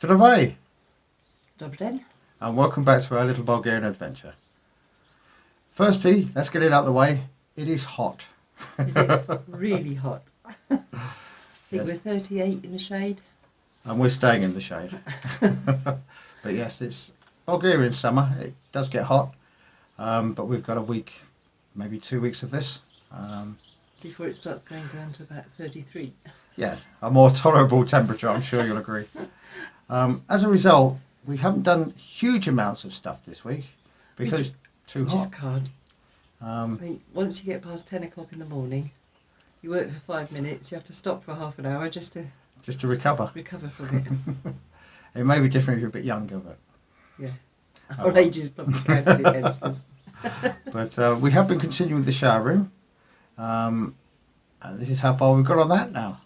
Zdravej, Dobry den. and welcome back to our little Bulgarian adventure. Firstly, let's get it out of the way. It is hot. It is really hot. I think Yes. we're 38 in the shade. And we're staying in the shade. But yes, it's Bulgarian summer. It does get hot, but we've got a week, maybe 2 weeks of this. Before it starts going down to about 33. Yeah, a more tolerable temperature, I'm sure you'll agree. As a result, we haven't done huge amounts of stuff this week because it's too You hot. just can't. I think once you get past 10 o'clock in the morning, you work for 5 minutes, you have to stop for half an hour just to recover. recover from it. It may be different if you're a bit younger, but Yeah. Oh, Our well. age is probably counted against us. But we have been continuing with the shower room, and this is how far we've got on that now.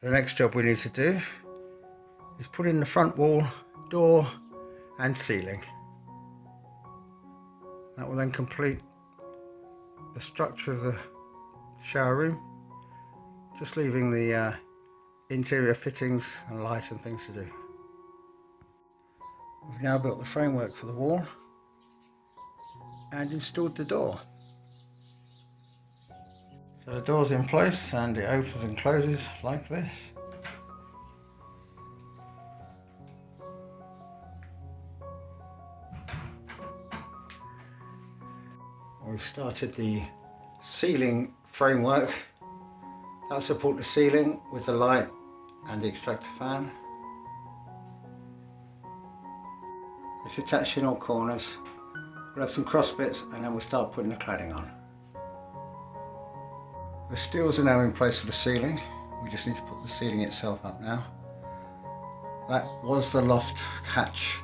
The next job we need to do is put in the front wall, door and ceiling. That will then complete the structure of the shower room, just leaving the interior fittings and light and things to do. We've now built the framework for the wall and installed the door. So the door's in place and it opens and closes like this. We've started the ceiling framework. That'll support the ceiling with the light and the extractor fan. It's attached in all corners. We'll have some cross bits and then we'll start putting the cladding on. The steels are now in place for the ceiling. We just need to put the ceiling itself up now. That was the loft hatch,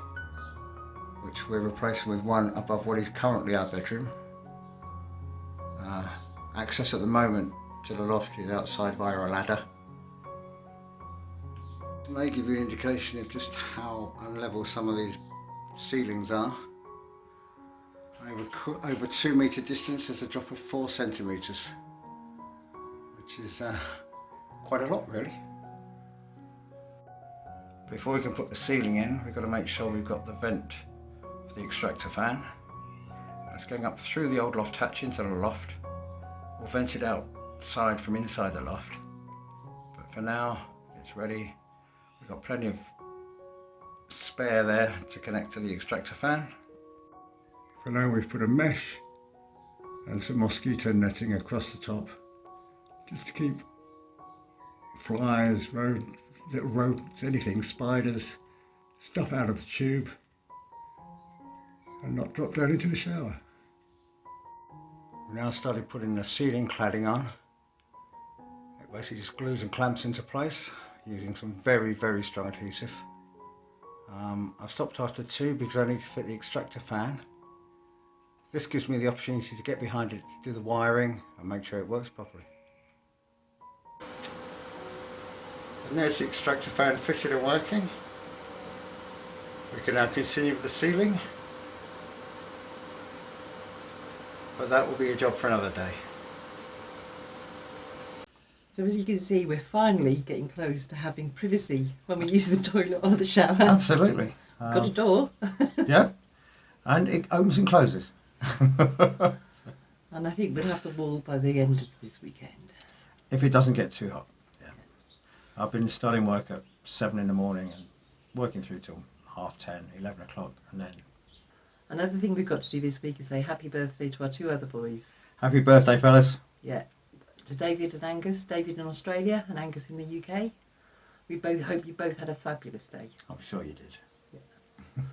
which we're replacing with one above what is currently our bedroom. Access at the moment to the loft is outside via a ladder. It may give you an indication of just how unlevel some of these ceilings are. Over 2 metre distance there's a drop of 4 centimetres, which is quite a lot really. Before we can put the ceiling in, we've got to make sure we've got the vent for the extractor fan. That's going up through the old loft hatch into the loft. We'll vent it outside from inside the loft, but for now it's ready. We've got plenty of spare there to connect to the extractor fan. For now we've put a mesh and some mosquito netting across the top just to keep flies, little rodents, anything, spiders, stuff out of the tube and not drop down into the shower. We now started putting the ceiling cladding on. It basically just glues and clamps into place using some very, very strong adhesive. I've stopped after 2 because I need to fit the extractor fan. This gives me the opportunity to get behind it, to do the wiring and make sure it works properly. And there's the extractor fan fitted and working. We can now continue with the ceiling, but that will be a job for another day. So as you can see, we're finally getting close to having privacy when we use the toilet or the shower. Absolutely. Got a door. Yeah, and it opens and closes. And I think we'll have the wall by the end of this weekend. If it doesn't get too hot, yeah. I've been starting work at 7 in the morning and working through till 10:30, 11 o'clock, and then... Another thing we've got to do this week is say happy birthday to our 2 other boys. Happy birthday, fellas. Yeah, to David and Angus. David in Australia and Angus in the UK. We both hope you both had a fabulous day. I'm sure you did. Yeah.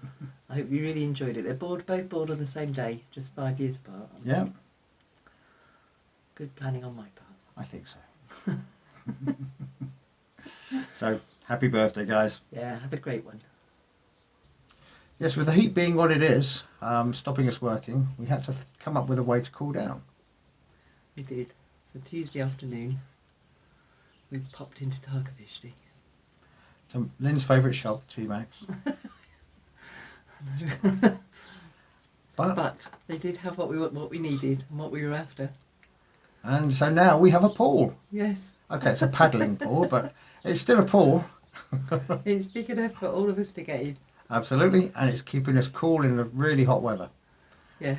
I hope you really enjoyed it. They're both born on the same day, just 5 years apart. Yeah. Good planning on my part. I think so. So, happy birthday, guys. Yeah, have a great one. Yes, with the heat being what it is, stopping us working, we had to come up with a way to cool down. We did. So Tuesday afternoon, we popped into Tarkovishti. So Lynn's favourite shop, T-Max. But they did have what we needed and what we were after. And so now we have a pool. Yes. Okay, it's a paddling pool, but it's still a pool. It's big enough for all of us to get in. Absolutely, and it's keeping us cool in the really hot weather. Yeah,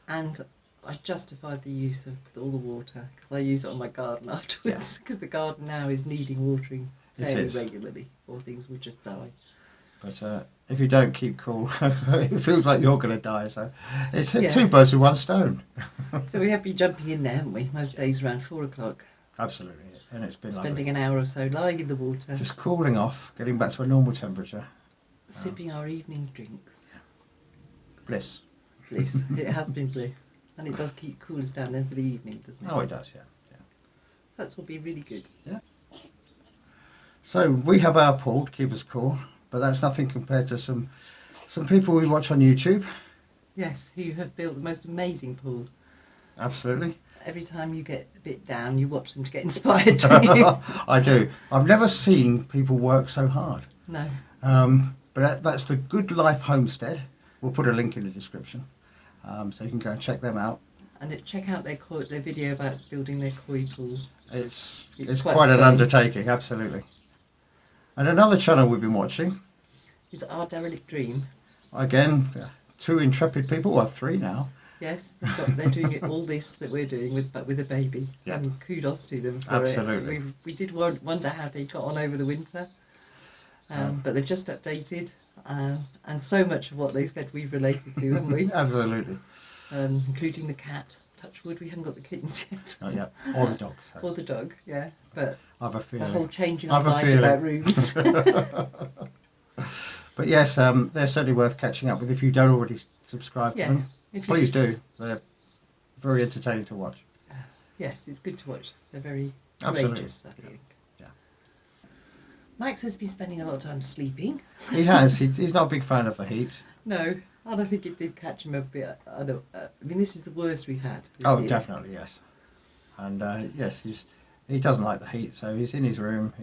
and I justified the use of all the water because I use it on my garden afterwards because the garden now is needing watering fairly regularly or things will just die. But if you don't keep cool, it feels like you're going to die. So it's two birds with one stone. So we have been jumping in there, haven't we? Most days around 4 o'clock. Absolutely, and it's been spending lovely. An hour or so lying in the water, just cooling off, getting back to a normal temperature, sipping our evening drinks. Bliss. Bliss. It has been bliss, and it does keep cool us down then for the evening, doesn't it? Oh, it does, yeah. That's will be really good. Yeah. So we have our pool to keep us cool, but that's nothing compared to some people we watch on YouTube. Yes, who have built the most amazing pool. Absolutely. Every time you get a bit down, you watch them to get inspired, don't you? I do. I've never seen people work so hard. No. But that's the Good Life Homestead. We'll put a link in the description, so you can go and check them out. And check out their video about building their koi pool. It's quite an undertaking, absolutely. And another channel we've been watching is our Derelict Dream. Again, 2 intrepid people, or 3 now. Yes, they're doing all this that we're doing but with a baby. Yeah. And kudos to them for absolutely. it. We did wonder how they got on over the winter, but they've just updated, and so much of what they said we've related to, haven't we? Absolutely. Including the cat. Touch wood, we haven't got the kittens yet. Oh yeah, or the dog. So. Or the dog, yeah. But I've a feeling. the whole changing our mind about rooms. But yes, they're certainly worth catching up with if you don't already subscribe to them. Please do. They're very entertaining to watch. Yes, it's good to watch. They're very courageous, I think. Yeah. Max has been spending a lot of time sleeping. He has. He's not a big fan of the heat. No, and I think it did catch him a bit. I mean, this is the worst we've had. Oh, definitely, yes. And yes, he doesn't like the heat, so he's in his room.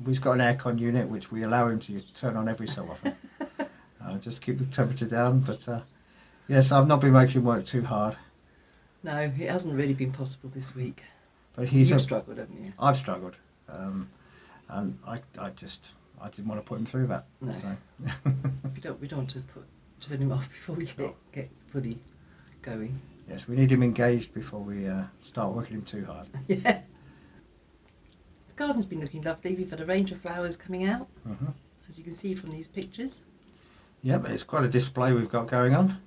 He's got an aircon unit which we allow him to turn on every so often, just to keep the temperature down. But yes, I've not been making him work too hard. No, it hasn't really been possible this week. But you've struggled, haven't you? I've struggled, and I didn't want to put him through that. No, so. we don't want to turn him off before we get fully going. Yes, we need him engaged before we start working him too hard. Yeah. The garden's been looking lovely. We've had a range of flowers coming out, as you can see from these pictures. Yep, it's quite a display we've got going on.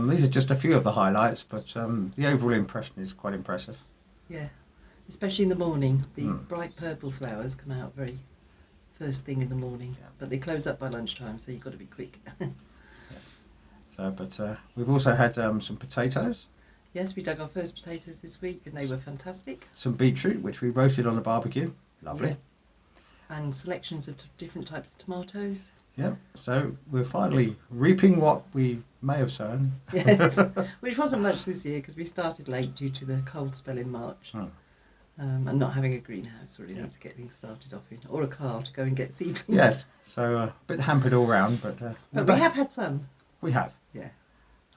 These are just a few of the highlights, but the overall impression is quite impressive. Yeah, especially in the morning. The bright purple flowers come out very first thing in the morning, but they close up by lunchtime, so you've got to be quick. Yes. So, but we've also had some potatoes. Yes, we dug our first potatoes this week, and they were fantastic. Some beetroot, which we roasted on a barbecue. Lovely. Yeah. And selections of different types of tomatoes. Yep, so we're finally reaping what we may have sown. Yes, which wasn't much this year because we started late due to the cold spell in March. And not having a greenhouse or anything to get things started off in, or a car to go and get seedlings. Yes, so a bit hampered all round, but we have had some. We have. Yeah,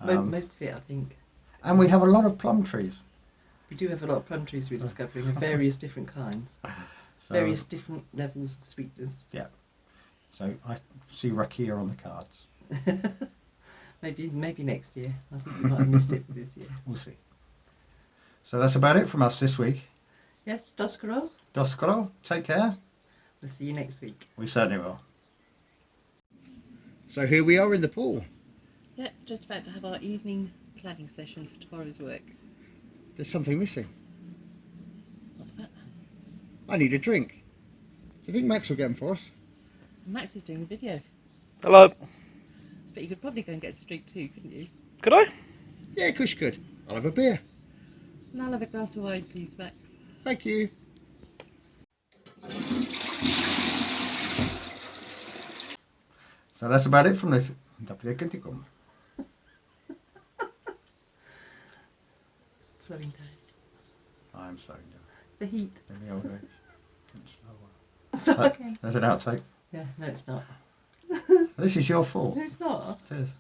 most of it, I think. And we have a lot of plum trees. We do have a lot of plum trees we're discovering of various different kinds, various different levels of sweetness. Yeah. So I see rakia on the cards. maybe next year. I think we might have missed it for this year. We'll see. So that's about it from us this week. Yes, Doskaro. Doskaro, take care. We'll see you next week. We certainly will. So here we are in the pool. Yeah, just about to have our evening planning session for tomorrow's work. There's something missing. What's that? I need a drink. Do you think Max will get them for us? Max is doing the video. Hello. But you could probably go and get us a drink too, couldn't you? Could I? Yeah, of course you could. I'll have a beer. And I'll have a glass of wine, please, Max. Thank you. So that's about it from this. Slowing down. I'm slowing down. The heat. In the old age. It's okay. There's an outtake. Yeah, no it's not. This is your fault. It's not. It is.